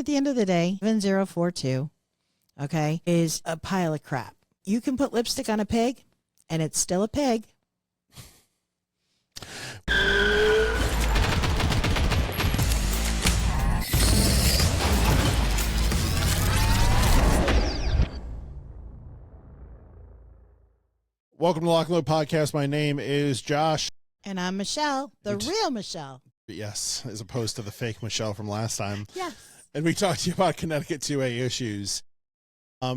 at the end of the day, 7042, okay, is a pile of crap. You can put lipstick on a pig, and it's still a pig. Welcome to Lock and Load Podcast. My name is Josh. And I'm Michelle, the real Michelle. Yes, as opposed to the fake Michelle from last time. Yes. And we talked to you about Connecticut 2A issues.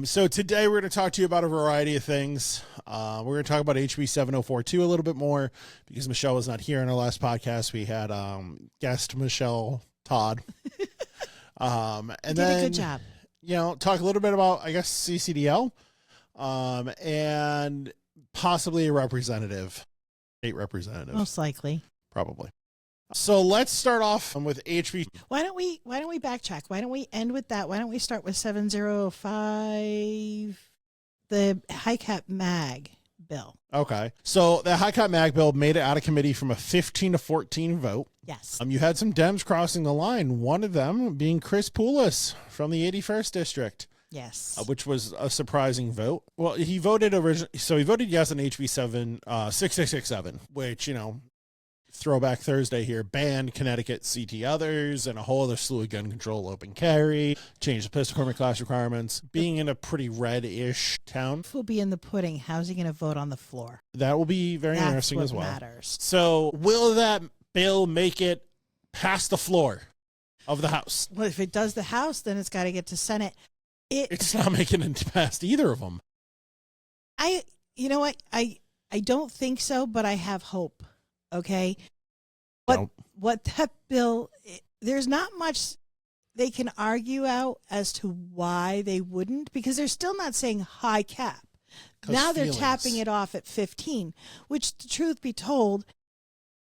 So today we're going to talk to you about a variety of things. We're going to talk about HB 7042 a little bit more because Michelle was not here in our last podcast. We had guest Michelle Todd. And did then, a good job. You know, talk a little bit about, I guess, CCDL and possibly a representative, state representative. Most likely. Probably. So let's start off with HB. Why don't we backtrack? Why don't we end with that? Why don't we start with 705, the high cap mag bill? Okay. So the high cap mag bill made it out of committee from a 15-14 vote. Yes. You had some Dems crossing the line, one of them being Chris Poulos from the 81st district. Yes. Which was a surprising vote. Well, he voted so he voted yes on HB 6667, which, you know, throwback Thursday here, banned Connecticut CT others and a whole other slew of gun control, open carry, changed the pistol permit class requirements, being in a pretty red-ish town. If we'll be in the pudding, how's he going to vote on the floor? That will be very That's interesting what as well. Matters. So will that bill make it past the floor of the House? Well, if it does the House, then it's got to get to Senate. It's not making it past either of them. You know what? I don't think so, but I have hope. Okay. What that bill, there's not much they can argue out as to why they wouldn't, because they're still not saying high cap. Now they're tapping it off at 15, which, the truth be told,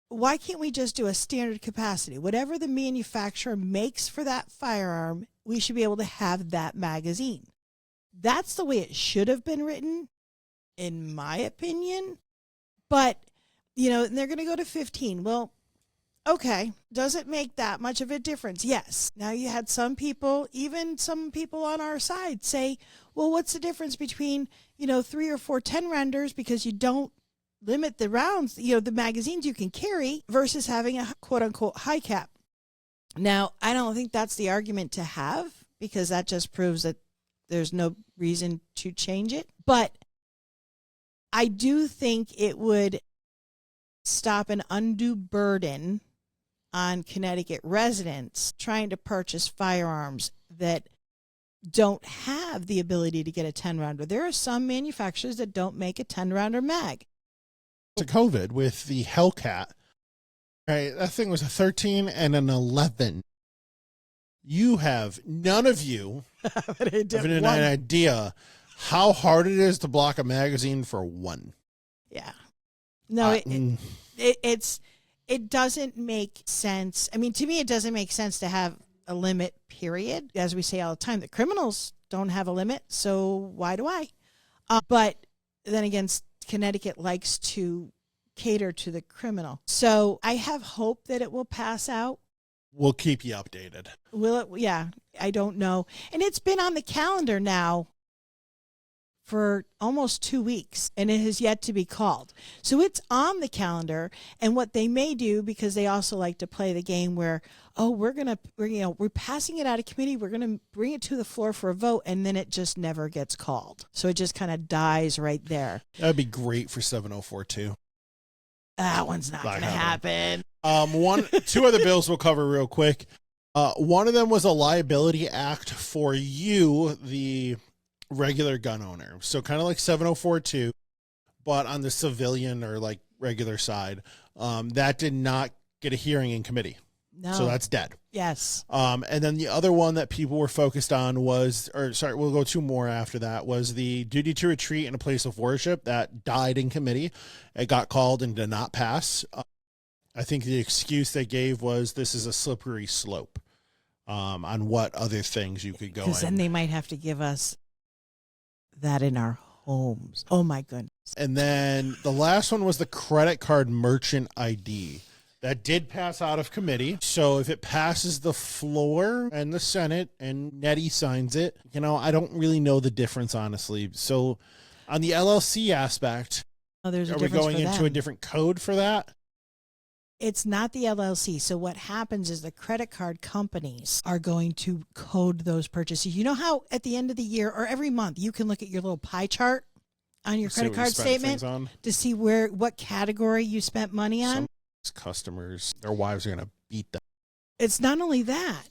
why can't we just do a standard capacity? Whatever the manufacturer makes for that firearm, we should be able to have that magazine. That's the way it should have been written, in my opinion. But, you know, they're going to go to 15. Well, okay. Does it make that much of a difference? Yes. Now you had some people, even some people on our side, say, well, what's the difference between, 3 or 4 10-rounders because you don't limit the rounds, the magazines you can carry versus having a quote-unquote high cap. Now, I don't think that's the argument to have, because that just proves that there's no reason to change it. But I do think it would stop an undue burden on Connecticut residents trying to purchase firearms that don't have the ability to get a 10-rounder. There are some manufacturers that don't make a 10-rounder mag. To COVID with the Hellcat, right? That thing was a 13 and an 11. You have, none of you have an idea how hard it is to block a magazine for one. Yeah. No, it doesn't make sense. I mean, to me, it doesn't make sense to have a limit, period. As we say all the time, the criminals don't have a limit, so why do I? But then again, Connecticut likes to cater to the criminal. So I have hope that it will pass out. We'll keep you updated. Will it? Yeah, I don't know. And it's been on the calendar now for almost 2 weeks, and it has yet to be called. So it's on the calendar, and what they may do, because they also like to play the game where, we're passing it out of committee, we're going to bring it to the floor for a vote, and then it just never gets called. So it just kind of dies right there. That'd be great for 7042. That one's not going to happen. Two other bills we'll cover real quick. One of them was a liability act for you, the regular gun owner. So kind of like 7042, but on the civilian or like regular side, that did not get a hearing in committee. No. So that's dead. Yes. And then the other one that people were focused on was, we'll go 2 more after that, was the duty to retreat in a place of worship that died in committee. It got called and did not pass. I think the excuse they gave was this is a slippery slope on what other things you could go in. Because then they might have to give us that in our homes. Oh, my goodness. And then the last one was the credit card merchant ID That did pass out of committee. So if it passes the floor and the Senate and Nettie signs it, I don't really know the difference, honestly. So on the LLC aspect, are we going into a different code for that? It's not the LLC. So what happens is the credit card companies are going to code those purchases. You know how at the end of the year or every month you can look at your little pie chart on your credit card statement to see what category you spent money on? Some customers, their wives are going to beat them. It's not only that.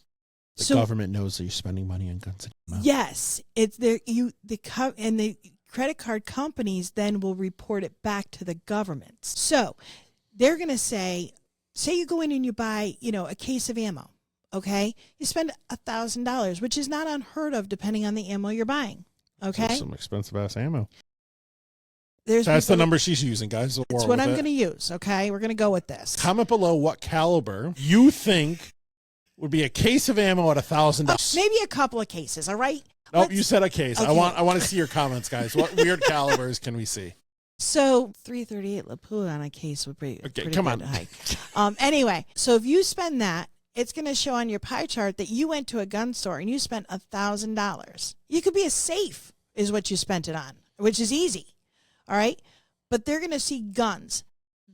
The government knows that you're spending money on guns. Yes, it's there. And the credit card companies then will report it back to the governments. So they're going to say you go in and you buy, a case of ammo. Okay, you spend $1,000, which is not unheard of depending on the ammo you're buying. Okay, that's some expensive ass ammo. That's the number she's using, guys. That's what I'm going to use. Okay, we're going to go with this. Comment below what caliber you think would be a case of ammo at $1,000. Maybe a couple of cases. All right. Oh, you said a case. Okay. I want to see your comments, guys. What weird calibers can we see? So 338 Lapua on a case would be okay. Come on. Anyway, so if you spend that, it's going to show on your pie chart that you went to a gun store and you spent $1,000. You could be a safe is what you spent it on, which is easy. All right. But they're going to see guns.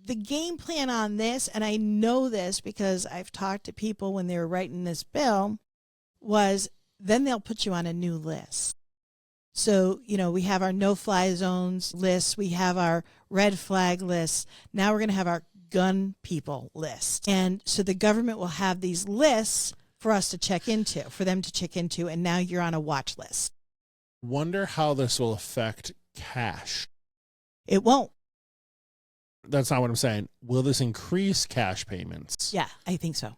The game plan on this, and I know this because I've talked to people when they were writing this bill, was then they'll put you on a new list. So, we have our no-fly zones lists. We have our red flag lists. Now we're going to have our gun people list. And so the government will have these lists for us to check into, for them to check into, and now you're on a watch list. Wonder how this will affect cash. It won't. That's not what I'm saying. Will this increase cash payments? Yeah, I think so.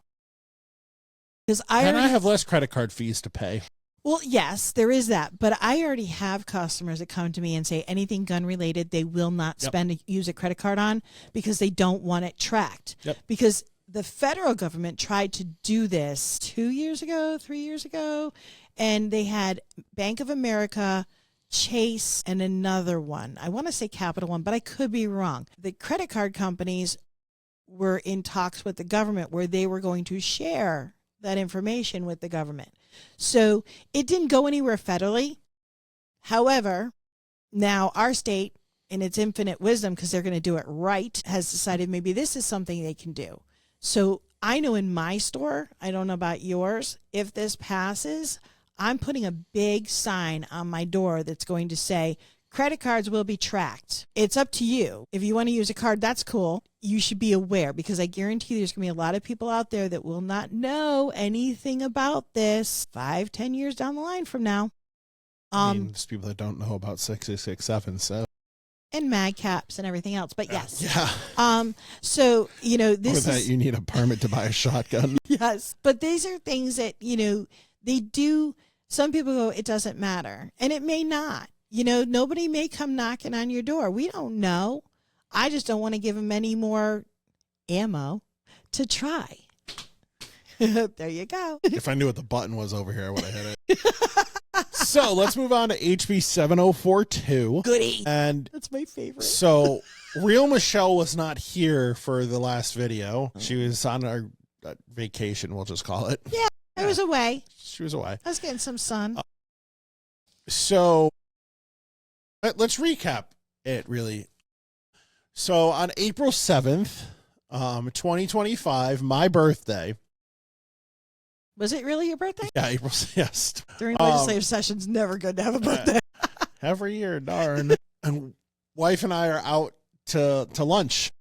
Because I have less credit card fees to pay. Well, yes, there is that. But I already have customers that come to me and say anything gun related, they will not use a credit card on because they don't want it tracked. Yep. Because the federal government tried to do this 3 years ago, and they had Bank of America, Chase, and another one. I want to say Capital One, but I could be wrong. The credit card companies were in talks with the government where they were going to share that information with the government. So it didn't go anywhere federally. However, now our state, in its infinite wisdom, because they're going to do it right, has decided maybe this is something they can do. So I know in my store, I don't know about yours, if this passes, I'm putting a big sign on my door that's going to say, credit cards will be tracked. It's up to you. If you want to use a card, that's cool. You should be aware because I guarantee there's going to be a lot of people out there that will not know anything about this 5-10 years down the line from now. There's people that don't know about 667, so. And mag caps and everything else, but yes. Yeah. So, this is that you need a permit to buy a shotgun. Yes. But these are things that, they do. Some people go, it doesn't matter. And it may not. Nobody may come knocking on your door. We don't know. I just don't want to give them any more ammo to try. There you go. If I knew what the button was over here, I would have hit it. So let's move on to HB 7042. Goody. And that's my favorite. So Real Michelle was not here for the last video. She was on our vacation, we'll just call it. Yeah, I was away. She was away. I was getting some sun. So let's recap it really. So on April 7th, 2025, my birthday. Was it really your birthday? Yeah, April, yes. During legislative sessions, never good to have a birthday. Every year, darn. And wife and I are out to lunch.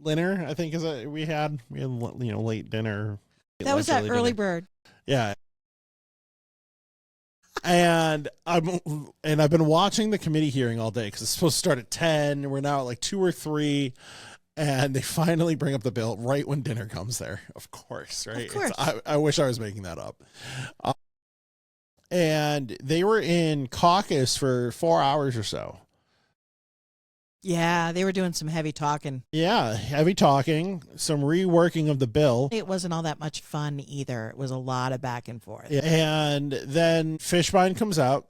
Dinner, I think we had late dinner. That was that early bird. Yeah. And I've been watching the committee hearing all day because it's supposed to start at 10. And we're now at like 2 or 3. And they finally bring up the bill right when dinner comes there. Of course, right? Of course. I wish I was making that up. And they were in caucus for 4 hours or so. Yeah, they were doing some heavy talking. Yeah, heavy talking, some reworking of the bill. It wasn't all that much fun either. It was a lot of back and forth. Yeah. And then Fishbein comes out,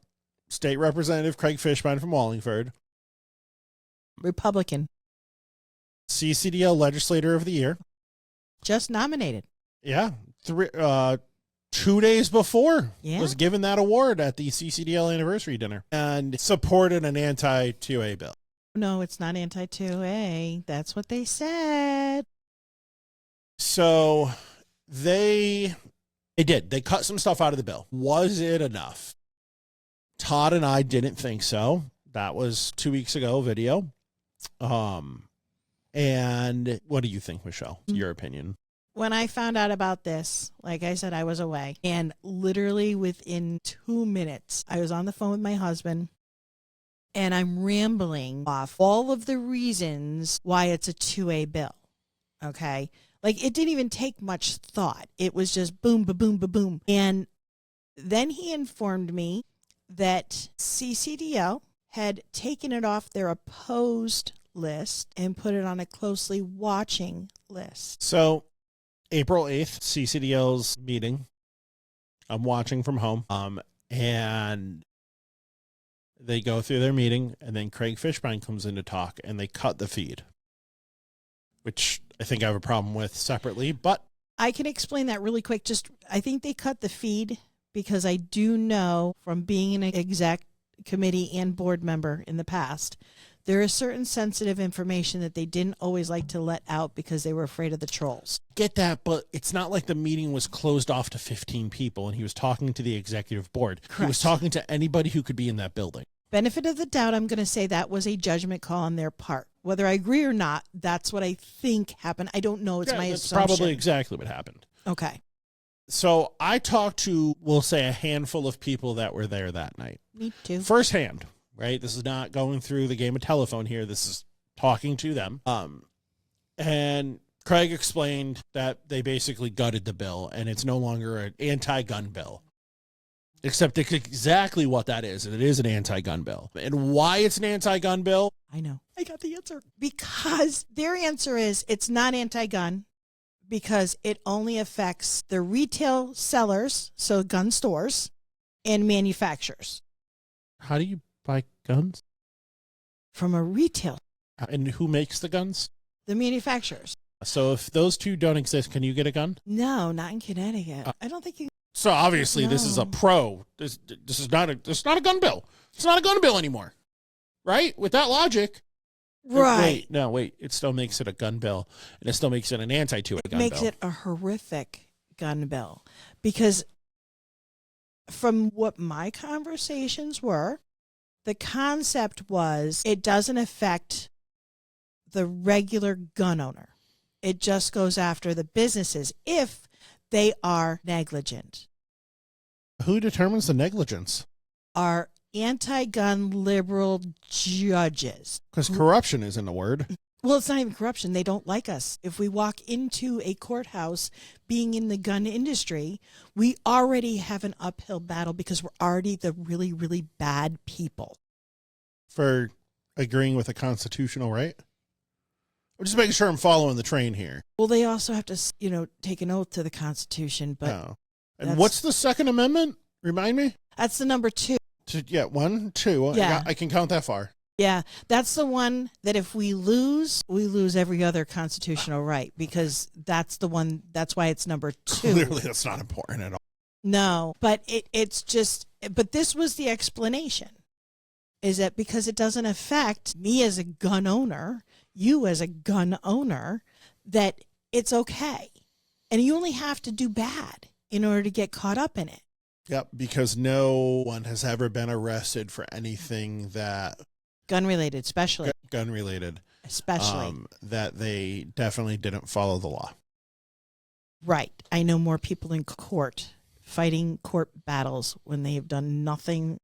State Representative Craig Fishbein from Wallingford. Republican. CCDL Legislator of the Year. Just nominated. Yeah. 2 days before Yeah. was given that award at the CCDL anniversary dinner and supported an anti-2A bill. No, it's not anti-2A. That's what they said. So they did. They cut some stuff out of the bill. Was it enough? Todd and I didn't think so. That was 2 weeks ago video. And what do you think, Michelle? Your opinion? When I found out about this, like I said, I was away. And literally within 2 minutes, I was on the phone with my husband. And I'm rambling off all of the reasons why it's a 2A bill. Okay? Like, it didn't even take much thought. It was just boom, ba-boom, ba-boom. And then he informed me that CCDL had taken it off their opposed list and put it on a closely watching list. So April 8th, CCDL's meeting. I'm watching from home. And they go through their meeting, and then Craig Fishbein comes in to talk, and they cut the feed, which I think I have a problem with separately, but I can explain that really quick. I think they cut the feed because I do know from being an exec committee and board member in the past, there is certain sensitive information that they didn't always like to let out because they were afraid of the trolls. get that, but it's not like the meeting was closed off to 15 people and he was talking to the executive board. Correct. He was talking to anybody who could be in that building. Benefit of the doubt, I'm going to say that was a judgment call on their part. Whether I agree or not, that's what I think happened. I don't know. It's my that's assumption. probably exactly what happened. Okay. So I talked to, we'll say, a handful of people that were there that night. Me too. Firsthand, right? This is not going through the game of telephone here. This is talking to them. And Craig explained that they basically gutted the bill and it's no longer an anti-gun bill. Except it's exactly what that is. And it is an anti-gun bill. And why it's an anti-gun bill? I know. I got the answer. Because their answer is it's not anti-gun because it only affects the retail sellers, so gun stores, and manufacturers. How do you buy guns? From a retail. And who makes the guns? The manufacturers. So if those two don't exist, can you get a gun? No, not in Connecticut. I don't think you. So obviously this is a pro. This is not a gun bill. It's not a gun bill anymore. Right? With that logic. Right. Wait. It still makes it a gun bill. And it still makes it an anti-2A gun bill. It makes it a horrific gun bill. Because from what my conversations were, the concept was it doesn't affect the regular gun owner. It just goes after the businesses if they are negligent. Who determines the negligence? Are anti-gun liberal judges. Because corruption isn't a word. Well, it's not even corruption. They don't like us. If we walk into a courthouse being in the gun industry, we already have an uphill battle because we're already the really, really bad people. For agreeing with a constitutional right? I'm just making sure I'm following the train here. Well, they also have to, take an oath to the Constitution. But oh. And what's the Second Amendment? Remind me? That's the number 2. Yeah, 1, 2. Yeah. I can count that far. Yeah, that's the one that if we lose every other constitutional right because that's the one. That's why it's number 2. Clearly, that's not important at all. No, but it's just. But this was the explanation: is that because it doesn't affect me as a gun owner, you as a gun owner, that it's okay, and you only have to do bad in order to get caught up in it. Yep, because no one has ever been arrested for anything that gun-related, especially. Gun-related. Especially. That they definitely didn't follow the law. Right. I know more people in court fighting court battles when they have done nothing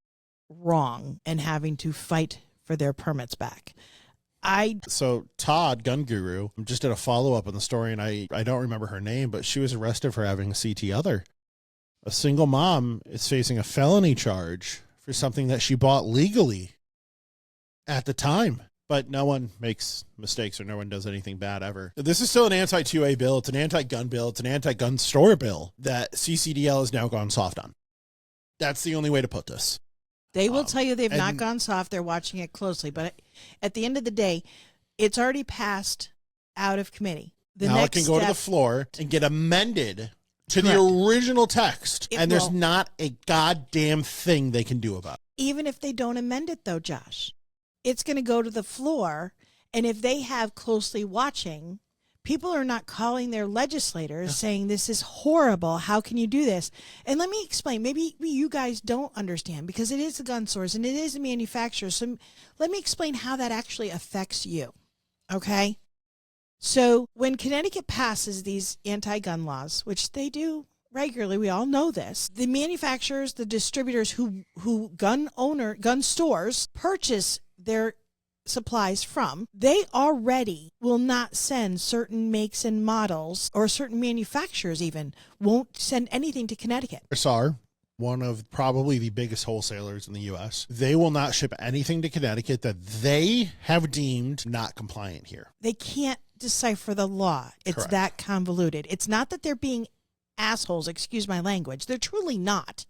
wrong and having to fight for their permits back. So Todd, gun guru, just did a follow-up on the story, and I don't remember her name, but she was arrested for having a CT other. A single mom is facing a felony charge for something that she bought legally at the time. But no one makes mistakes or no one does anything bad ever. This is still an anti-2A bill. It's an anti-gun bill. It's an anti-gun store bill that CCDL has now gone soft on. That's the only way to put this. They will tell you they've not gone soft. They're watching it closely. But at the end of the day, it's already passed out of committee. Now it can go to the floor and get amended to Correct. the original text, It and there's will. not a goddamn thing they can do about it. Even if they don't amend it, though, Josh, it's going to go to the floor. And if they have closely watching, people are not calling their legislators saying, this is horrible. How can you do this? And let me explain. Maybe you guys don't understand because it is the gun stores and it is the manufacturers. So let me explain how that actually affects you. Okay? So when Connecticut passes these anti-gun laws, which they do regularly, we all know this, the manufacturers, the distributors who gun stores purchase their supplies from, they already will not send certain makes and models, or certain manufacturers even won't send anything to Connecticut. SAR, one of probably the biggest wholesalers in the U.S., they will not ship anything to Connecticut that they have deemed not compliant here. They can't decipher the law. It's Correct. that convoluted. It's not that they're being assholes, excuse my language. They're truly not.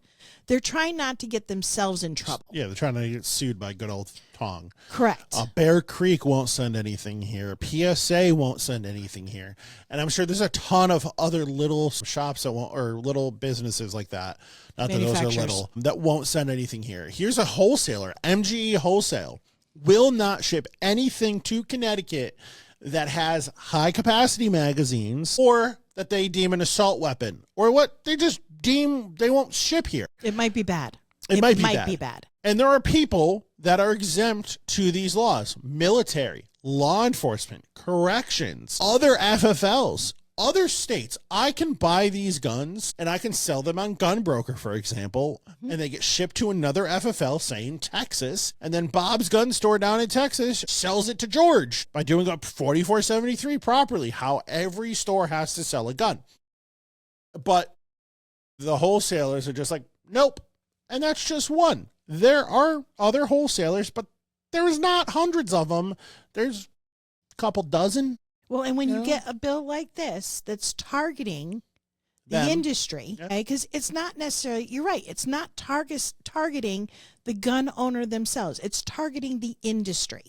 They're trying not to get themselves in trouble. Yeah, they're trying to get sued by good old Tong. Correct. Bear Creek won't send anything here. PSA won't send anything here. And I'm sure there's a ton of other little shops that won't, or little businesses like that. Not that those are little, that won't send anything here. Here's a wholesaler, MGE Wholesale, will not ship anything to Connecticut that has high capacity magazines or that they deem an assault weapon or what they just deem they won't ship here. It might be bad. It might be bad. And there are people that are exempt to these laws: military, law enforcement, corrections, other FFLs, other states. I can buy these guns and I can sell them on Gunbroker, for example, and they get shipped to another FFL, say in Texas, and then Bob's gun store down in Texas sells it to George by doing up 4473 properly, how every store has to sell a gun. But the wholesalers are just like, nope. And that's just one. There are other wholesalers, but there's not hundreds of them. There's a couple dozen. Well, and when you get a bill like this that's targeting the industry, okay, because it's not necessarily, you're right, it's not targeting the gun owner themselves. It's targeting the industry.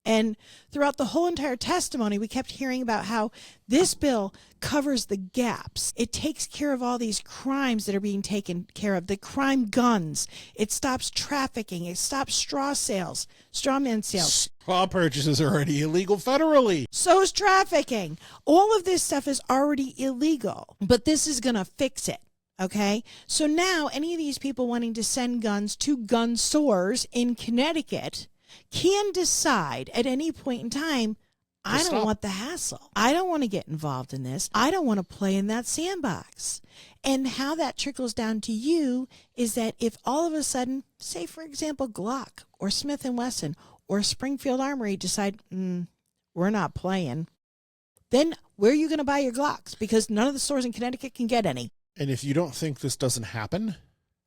And throughout the whole entire testimony, we kept hearing about how this bill covers the gaps. It takes care of all these crimes that are being taken care of, the crime guns. It stops trafficking. It stops straw man sales. Straw purchases are already illegal federally. So is trafficking. All of this stuff is already illegal, but this is going to fix it. Okay, so now any of these people wanting to send guns to gun stores in Connecticut can decide at any point in time, I don't want the hassle. I don't want to get involved in this. I don't want to play in that sandbox. And how that trickles down to you is that if all of a sudden, say for example, Glock or Smith & Wesson or Springfield Armory decide, we're not playing, then where are you going to buy your Glocks? Because none of the stores in Connecticut can get any. And if you don't think this doesn't happen,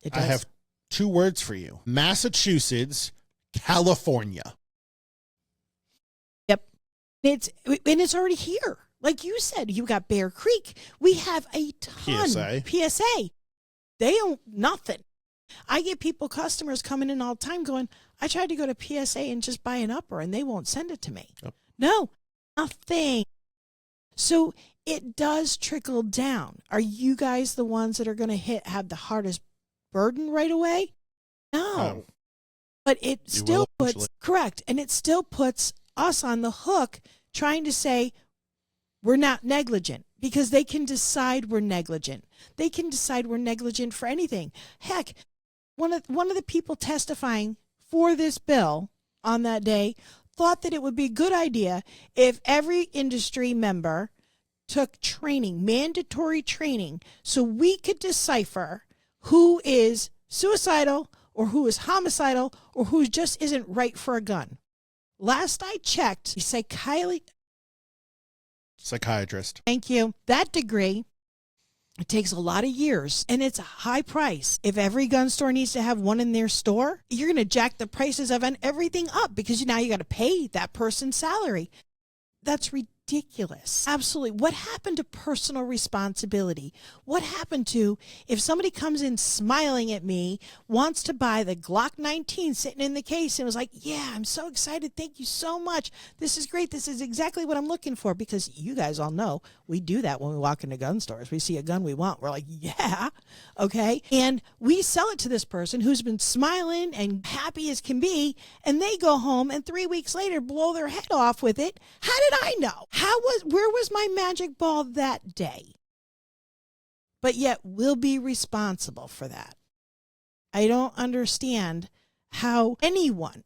it does. I have two words for you: Massachusetts, California. Yep. It's already here. Like you said, you got Bear Creek. We have a ton. PSA. They own nothing. I get customers coming in all the time going, I tried to go to PSA and just buy an upper and they won't send it to me. Yep. No, nothing. So it does trickle down. Are you guys the ones that are going to have the hardest burden right away? No. But it still puts, correct, and it still puts us on the hook trying to say we're not negligent because they can decide we're negligent. They can decide we're negligent for anything. Heck, one of the people testifying for this bill on that day thought that it would be a good idea if every industry member took training, mandatory training, so we could decipher who is suicidal or who is homicidal, or who just isn't right for a gun. Last I checked, psychiatrist. Thank you. That degree, it takes a lot of years, and it's a high price. If every gun store needs to have one in their store, you're going to jack the prices of everything up because now you got to pay that person's salary. That's ridiculous. Absolutely. What happened to personal responsibility? What happened to if somebody comes in smiling at me, wants to buy the Glock 19 sitting in the case and was like, yeah, I'm so excited. Thank you so much. This is great. This is exactly what I'm looking for, because you guys all know we do that when we walk into gun stores. We see a gun we want. We're like, yeah. Okay. And we sell it to this person who's been smiling and happy as can be, and they go home and 3 weeks later blow their head off with it. How did I know? Where was my magic ball that day? But yet we'll be responsible for that. I don't understand how anyone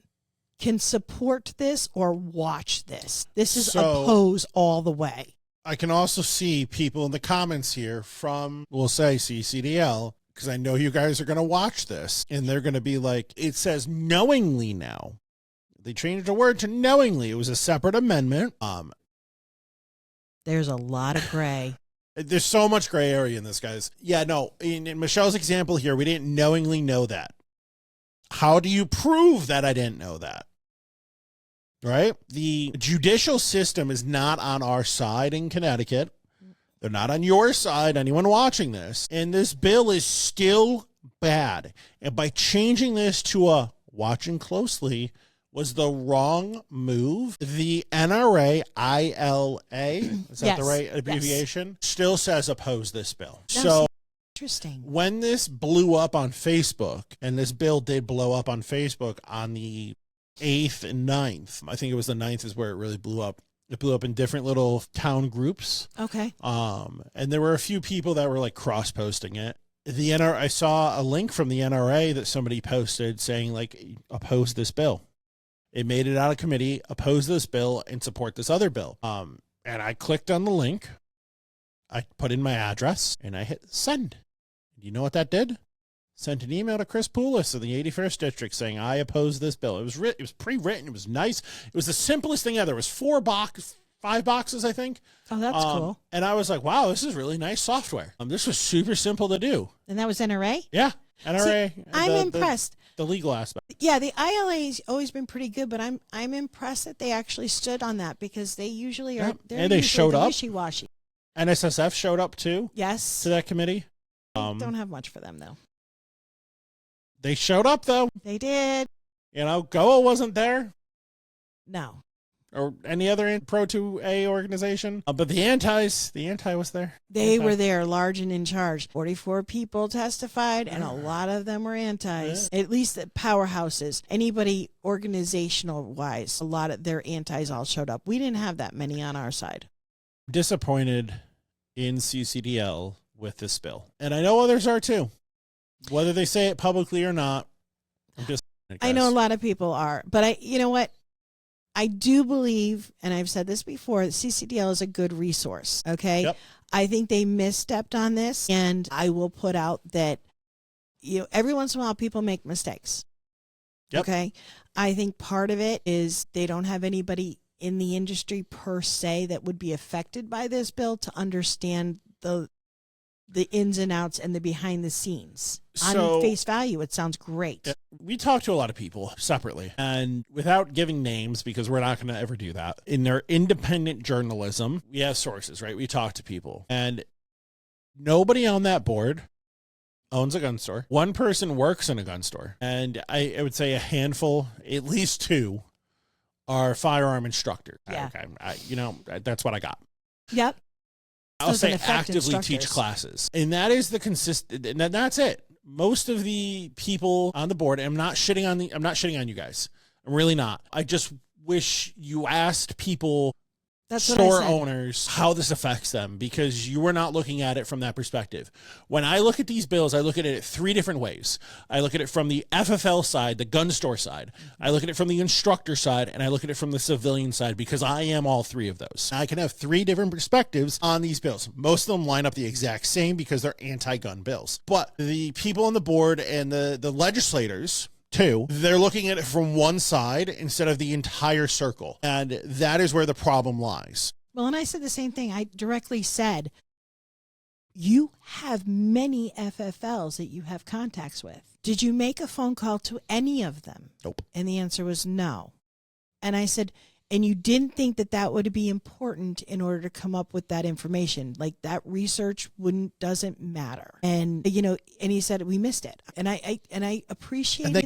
can support this or watch this. This is oppose all the way. I can also see people in the comments here from, we'll say, CCDL, because I know you guys are going to watch this, and they're going to be like, it says knowingly now. They changed the word to knowingly. It was a separate amendment. There's a lot of gray. There's so much gray area in this, guys. Yeah, no, in Michelle's example here, we didn't knowingly know that. How do you prove that I didn't know that? Right? The judicial system is not on our side in Connecticut. They're not on your side, anyone watching this. And this bill is still bad. And by changing this to a watching closely was the wrong move. The NRA, ILA, is that the right abbreviation? Yes. Still says oppose this bill. So interesting. When this blew up on Facebook, and this bill did blow up on Facebook on the 8th and 9th, I think it was the 9th is where it really blew up. It blew up in different little town groups. Okay. And there were a few people that were like cross-posting it. The NRA, I saw a link from the NRA that somebody posted saying like, oppose this bill. It made it out of committee, oppose this bill, and support this other bill. And I clicked on the link. I put in my address, and I hit send. You know what that did? Sent an email to Chris Poulos of the 81st District saying, I oppose this bill. It was pre-written. It was nice. It was the simplest thing ever. It was 5 boxes, I think. Oh, that's cool. And I was like, wow, this is really nice software. This was super simple to do. And that was NRA? Yeah, NRA. See, I'm impressed. The legal aspect. Yeah, the ILA's always been pretty good, but I'm impressed that they actually stood on that, because they usually are. And they showed up. Wishy-washy. NSSF showed up too. Yes. To that committee. Don't have much for them though. They showed up though. They did. You know, GOA wasn't there. No. Or any other Pro 2A organization. But the anti was there. They were there, large and in charge. 44 people testified, and a lot of them were antis. Yeah. At least the powerhouses. Anybody organizational-wise, a lot of their antis all showed up. We didn't have that many on our side. Disappointed in CCDL with this bill. And I know others are too. Whether they say it publicly or not, I'm disappointed, guys. I know a lot of people are. But you know what? I do believe, and I've said this before, that CCDL is a good resource, okay? Yep. I think they misstepped on this, and I will put out that, every once in a while people make mistakes, okay? I think part of it is they don't have anybody in the industry per se that would be affected by this bill to understand the ins and outs and the behind the scenes. On face value, it sounds great. We talked to a lot of people separately, and without giving names, because we're not going to ever do that, in their independent journalism, we have sources, right? We talk to people, and nobody on that board owns a gun store. One person works in a gun store, and I would say a handful, at least 2, are firearm instructors. Yeah. Okay, that's what I got. Yep. I'll say actively teach classes. And that is the consistent, and that's it. Most of the people on the board, and I'm not shitting on you guys. I'm really not. I just wish you asked people, store owners, how this affects them, because you were not looking at it from that perspective. When I look at these bills, I look at it 3 different ways. I look at it from the FFL side, the gun store side. I look at it from the instructor side, and I look at it from the civilian side, because I am all 3 of those. I can have 3 different perspectives on these bills. Most of them line up the exact same because they're anti-gun bills. But the people on the board and the legislators, too, they're looking at it from one side instead of the entire circle. And that is where the problem lies. Well, and I said the same thing. I directly said, you have many FFLs that you have contacts with. Did you make a phone call to any of them? Nope. And the answer was no. And I said, and you didn't think that that would be important in order to come up with that information. Like that research doesn't matter. And, and he said, we missed it. And I appreciate it.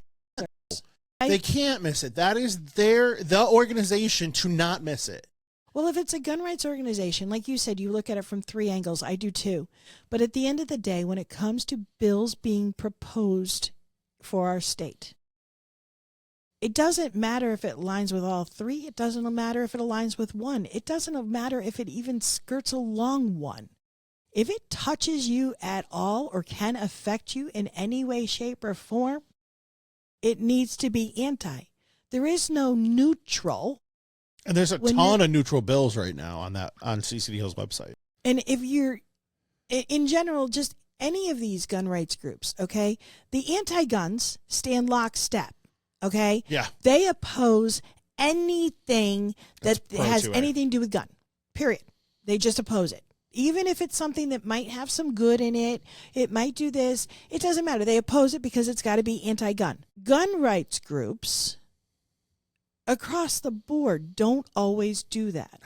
They can't miss it. That is the organization to not miss it. Well, if it's a gun rights organization, like you said, you look at it from 3 angles. I do too. But at the end of the day, when it comes to bills being proposed for our state, it doesn't matter if it aligns with all 3. It doesn't matter if it aligns with 1. It doesn't matter if it even skirts along 1. If it touches you at all or can affect you in any way, shape, or form, it needs to be anti. There is no neutral. And there's a ton of neutral bills right now on CCDL's website. And if you're, in general, just any of these gun rights groups, okay, the anti-guns stand lockstep, okay? Yeah. They oppose anything that has 2A. anything to do with gun, period. They just oppose it. Even if it's something that might have some good in it, it might do this, it doesn't matter. They oppose it because it's got to be anti-gun. Gun rights groups across the board don't always do that.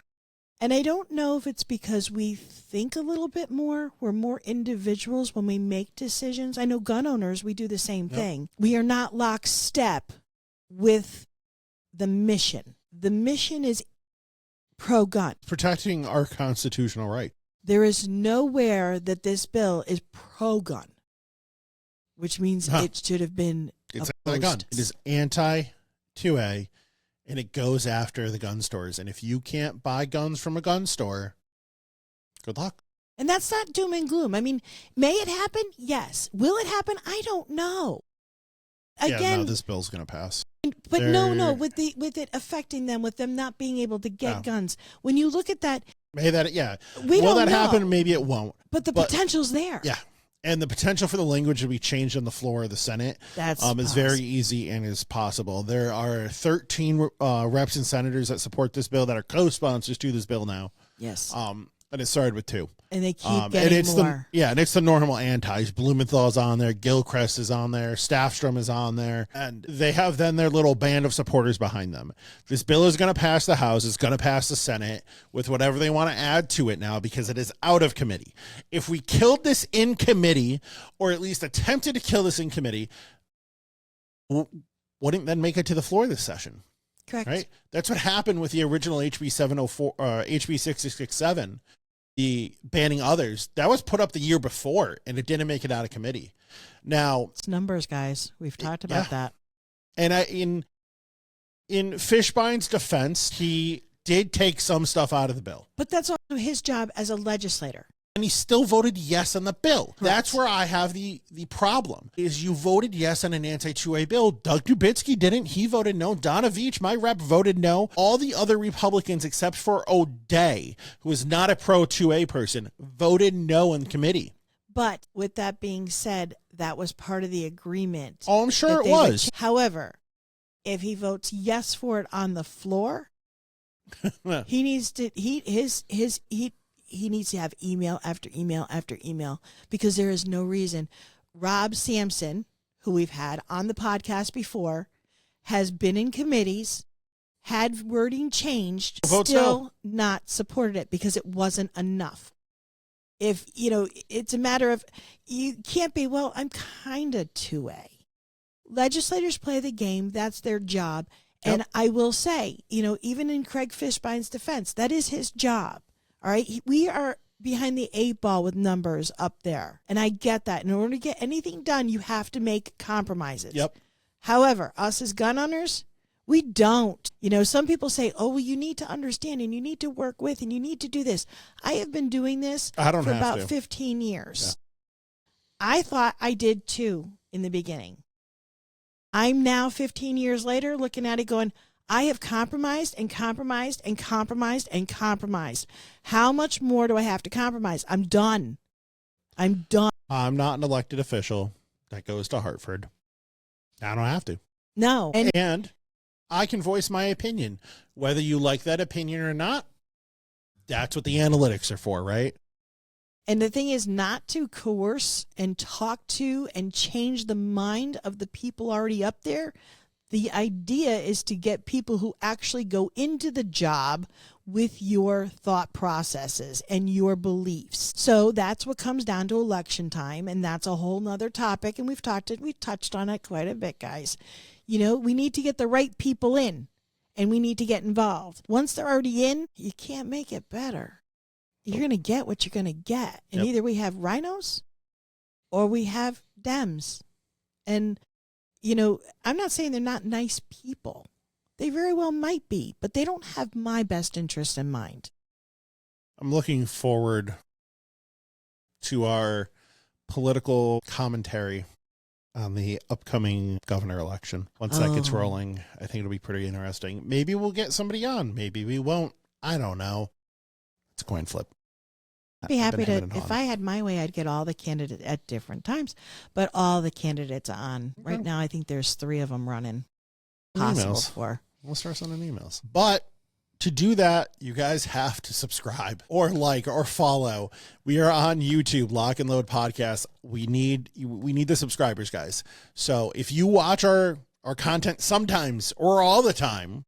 And I don't know if it's because we think a little bit more. We're more individuals when we make decisions. I know gun owners, we do the same thing. We are not lockstep with the mission. The mission is pro-gun. Protecting our constitutional right. There is nowhere that this bill is pro-gun, which means it should have been It's opposed. anti-gun. It is anti-2A, and it goes after the gun stores. And if you can't buy guns from a gun store, good luck. And that's not doom and gloom. I mean, may it happen? Yes. Will it happen? I don't know. Again, this bill's going to pass. But no, with it affecting them, with them not being able to get guns. When you look at that, Will that know. happen? Maybe it won't. But the potential's there. Yeah. And the potential for the language to be changed on the floor of the Senate is very easy and is possible. There are 13 reps and senators that support this bill that are co-sponsors to this bill now. Yes. And it started with 2. And they keep getting more. And it's the normal antis. Blumenthal's on there. Gilchrist is on there. Staffstrom is on there. And they have then their little band of supporters behind them. This bill is going to pass the House. It's going to pass the Senate with whatever they want to add to it now because it is out of committee. If we killed this in committee, or at least attempted to kill this in committee, wouldn't then make it to the floor this session. Correct. Right? That's what happened with the original HB 704, HB 6667. The banning others, that was put up the year before, and it didn't make it out of committee. Now, it's numbers, guys. We've talked about that. And in Fishbein's defense, he did take some stuff out of the bill. But that's also his job as a legislator. And he still voted yes on the bill. Correct. That's where I have the problem, is you voted yes on an anti-2A bill. Doug Dubitzky didn't. He voted no. Donna Veach, my rep, voted no. All the other Republicans, except for O'Day, who is not a pro-2A person, voted no in committee. But with that being said, that was part of the agreement. Oh, I'm sure it was. However, if he votes yes for it on the floor, he needs to he needs to have email after email after email, because there is no reason. Rob Sampson, who we've had on the podcast before, has been in committees, had wording changed, still not supported it because it wasn't enough. If, it's a matter of, you can't be, well, I'm kind of 2A. Legislators play the game. That's their job. Yep. And I will say, even in Craig Fishbein's defense, that is his job. All right. We are behind the 8 ball with numbers up there. And I get that. In order to get anything done, you have to make compromises. Yep. However, us as gun owners, we don't. Some people say, oh, well, you need to understand and you need to work with and you need to do this. I have been doing this for about 15 years. Yeah. I thought I did too in the beginning. I'm now 15 years later looking at it going, I have compromised and compromised and compromised and compromised. How much more do I have to compromise? I'm done. I'm not an elected official. That goes to Hartford. I don't have to. No. And I can voice my opinion. Whether you like that opinion or not, that's what the analytics are for, right? And the thing is not to coerce and talk to and change the mind of the people already up there. The idea is to get people who actually go into the job with your thought processes and your beliefs. So that's what comes down to election time, and that's a whole nother topic, and we've touched on it quite a bit, guys. You know, we need to get the right people in, and we need to get involved. Once they're already in, you can't make it better. You're going to get what you're going to get. And either we have rhinos or we have Dems. And, you know, I'm not saying they're not nice people. They very well might be, but they don't have my best interest in mind. I'm looking forward to our political commentary on the upcoming governor election. Once that gets rolling, I think it'll be pretty interesting. Maybe we'll get somebody on. Maybe we won't. I don't know. It's a coin flip. I'd be happy to, if I had my way, I'd get all the candidates at different times, but all the candidates on. Right now, I think there's 3 of them running. Possible for. We'll start sending emails. But to do that, you guys have to subscribe or like or follow. We are on YouTube, Lock and Load Podcast. We need the subscribers, guys. So if you watch our content sometimes or all the time,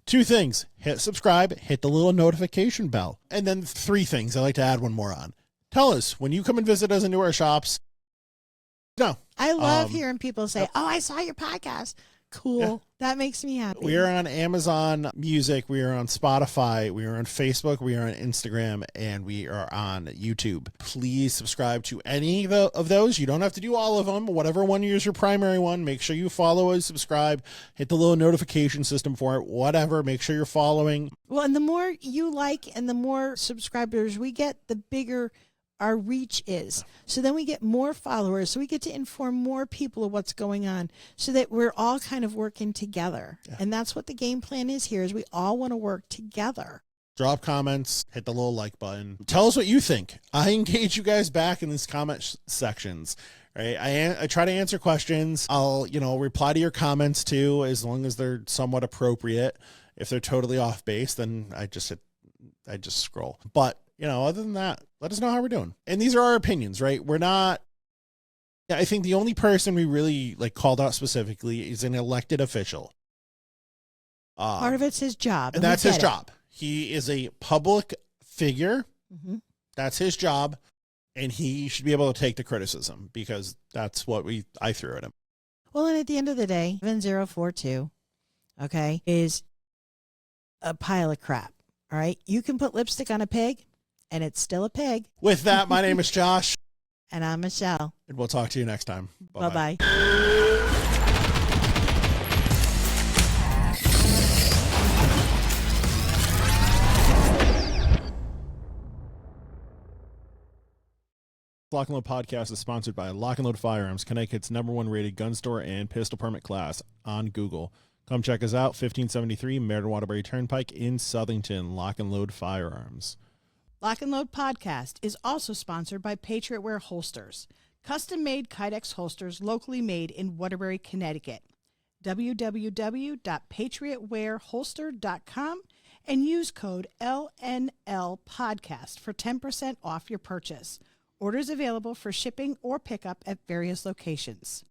2 things: hit subscribe, hit the little notification bell, and then 3 things. I like to add one more on. Tell us when you come and visit us into our shops. No, I love hearing people say, "Oh, I saw your podcast." Cool. Yeah. That makes me happy. We are on Amazon Music. We are on Spotify. We are on Facebook. We are on Instagram. And we are on YouTube. Please subscribe to any of those. You don't have to do all of them. Whatever one is your primary one, make sure you follow us, subscribe, hit the little notification system for it, whatever. Make sure you're following. Well, and the more you like and the more subscribers we get, the bigger our reach is. So then we get more followers. So we get to inform more people of what's going on so that we're all kind of working together. Yeah. And that's what the game plan is here, is we all want to work together. Drop comments, hit the little like button. Tell us what you think. I engage you guys back in these comment sections. Right? I try to answer questions. I'll, reply to your comments too, as long as they're somewhat appropriate. If they're totally off base, then I just scroll. But other than that, let us know how we're doing. And these are our opinions, right? We're not, I think the only person we really called out specifically is an elected official. Part of it's his job. And that's his job. He is a public figure. Mm-hmm. That's his job. And he should be able to take the criticism because that's what I threw at him. Well, and at the end of the day, 7042, okay, is a pile of crap. All right. You can put lipstick on a pig, and it's still a pig. With that, my name is Josh. And I'm Michelle. And we'll talk to you next time. Bye-bye. Lock and Load Podcast is sponsored by Lock and Load Firearms, Connecticut's #1 rated gun store and pistol permit class on Google. Come check us out, 1573 Meriden Waterbury Turnpike in Southington. Lock and Load Firearms. Lock and Load Podcast is also sponsored by Patriot Wear Holsters, custom-made Kydex holsters locally made in Waterbury, Connecticut. www.patriotwearholster.com and use code LNL Podcast for 10% off your purchase. Orders available for shipping or pickup at various locations.